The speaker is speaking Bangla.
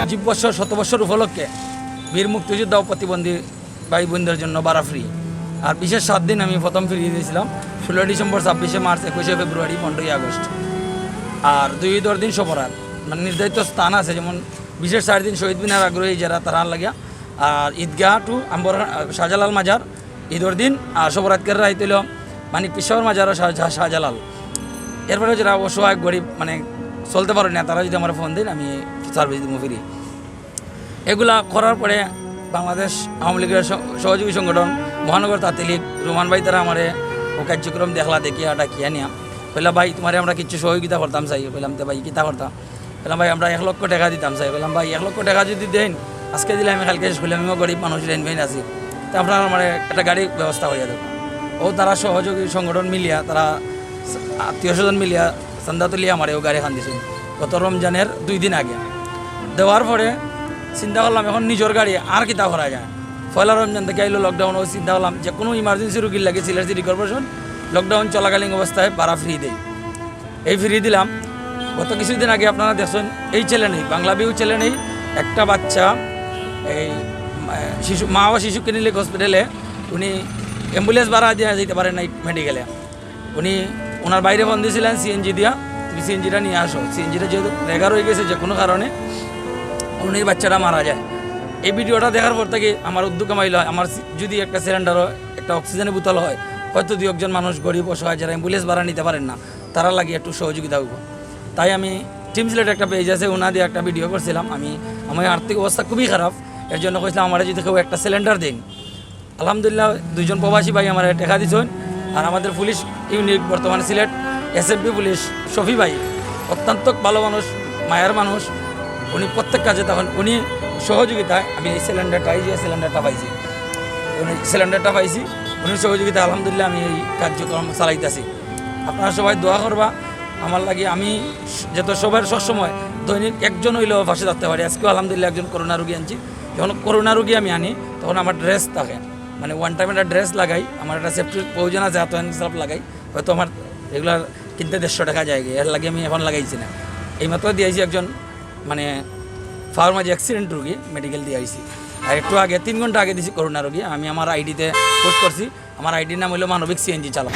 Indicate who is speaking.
Speaker 1: 20 বছর 100 বছর উপলক্ষে বীর মুক্তিযোদ্ধা ও প্রতিবন্ধী ভাই বোনদের জন্য ভাড়া ফ্রি। আর বিশেষ 7 দিন আমি প্রথম ফ্রি দিয়েছিলাম, 16 ডিসেম্বর, 26শে মার্চ, 21শে ফেব্রুয়ারি, 15ই আগস্ট। আর 2-10 দিন সপরার মানে নির্ধারিত স্থান আছে, যেমন বিশেষ 4 দিন শহীদ মিনার আগ্রহী যারা তারা লাগিয়া, আর ঈদগাহ টু আম্বর শাহজালাল মাজার ঈদর দিন, আর সবরাতকের রাইত হইল মানিক পিসাওয়ার মাজার শাহজালাল। এরপরে যারা অসহায় গরিব মানে চলতে পারে না, তারা যদি আমার ফোন দিন আমি সার্ভিস দিব ফ্রি। এগুলা করার পরে বাংলাদেশ আওয়ামী লীগের সহযোগী সংগঠন মহানগর তাঁতি লীগ রোমান ভাই তারা আমার ও কার্যক্রম দেখলা দেখিয়া ডাকিয়া নিয়া বললাম ভাই তোমারে আমরা কিছু সহযোগিতা করতাম চাই। বললাম তো ভাই কিতা করতাম? বললাম ভাই আমরা 1 লক্ষ টাকা দিতাম চাই। বললাম ভাই 1 লক্ষ টাকা যদি দেন আজকে দিলে আমি কালকে শেষ করলাম, আমিও গরিব মানুষ রেনভেন আছি, তো আপনারা আমার একটা গাড়ির ব্যবস্থা করিয়া দেবো। ও তারা সহযোগী সংগঠন মিলিয়া, তারা আত্মীয় স্বজন মিলিয়া চান্দা তুলিয়া আমার ও গাড়ি খান দিয়েছেন গত রমজানের 2 দিন আগে। দেওয়ার পরে চিন্তা করলাম এখন নিজের গাড়ি আর কিতা করা যায়। পয়লা রমজান থেকে আইলো লকডাউন, ও চিন্তা করলাম যে কোনো ইমার্জেন্সি রুগীর লাগে সিলেট সিটি কর্পোরেশন লকডাউন চলাকালীন অবস্থায় ভাড়া ফ্রি দেয়। এই ফ্রি দিলাম। গত কিছুদিন আগে আপনারা দেখছেন এই ছেলে নেই, বাংলা বিউ ছেলে নেই, একটা বাচ্চা এই শিশু মা ও শিশু ক্লিনিক হসপিটালে উনি অ্যাম্বুলেন্স ভাড়া দিয়ে যেতে পারেন নাই মেডিকেলে। উনি ওনার বাইরে ফোন দিয়েছিলেন সিএনজি দিয়া, তুমি সিএনজিটা নিয়ে আসো। সিএনজিটা যেহেতু রেগার হয়ে গেছে যে কোনো কারণে, উনি বাচ্চাটা মারা যায়। এই ভিডিওটা দেখার পর থেকে আমার উদ্যোগ কামাইল, আমার যদি একটা সিলিন্ডারও একটা অক্সিজেনের বোতল হয়, হয়তো 2-1 মানুষ গরিব অসহায় যারা অ্যাম্বুলেন্স ভাড়া নিতে পারেন না, তারা লাগিয়ে একটু সহযোগিতা হইব। তাই আমি টিম সিলেট একটা পেজ আছে, ওনা দিয়ে একটা ভিডিও করছিলাম। আমার আর্থিক অবস্থা খুবই খারাপ, এর জন্য কইছিলাম আমার যদি কেউ একটা সিলিন্ডার দিন। আলহামদুলিল্লাহ 2 জন প্রবাসী ভাই আমার টাকা দিচ্ছেন। আর আমাদের পুলিশ ইউনিট বর্তমানে সিলেট এসএমপি পুলিশ শফি ভাই অত্যন্ত ভালো মানুষ, মায়ের মানুষ, উনি প্রত্যেক কাজে তখন উনি সহযোগিতায় আমি এই সিলিন্ডারটা পাইছি, উনি সহযোগিতা আলহামদুলিল্লাহ আমি এই কার্যক্রম চালাইতেছি। আপনারা সবাই দোয়া করবা আমার লাগে, আমি যেহেতু সবার সবসময় দৈনিক একজন হইলেও পাশে থাকতে পারি। আজকেও আলহামদুলিল্লাহ একজন করোনা রুগী আনছি। যখন করোনা রুগী আমি আনি তখন আমার ড্রেস থাকে, মানে ওয়ান টাইম একটা ড্রেস লাগাই, আমার একটা সেফটির প্রয়োজন আছে, হাত হিসাব লাগাই, হয়তো আমার রেগুলার কিনতে 150 টাকা যায়, এর লাগে আমি এখন লাগাইছি না। এইমাত্র দিয়েছি একজন মানে ফার্মাজি অ্যাক্সিডেন্ট রুগী মেডিকেল দিয়ে আইছি। আর একটু আগে 3 ঘন্টা আগে দিয়েছি করোনা রুগী। আমি আমার আইডিতে পোস্ট করছি, আমার আইডির নাম হলো মানবিক সিএনজি চালক।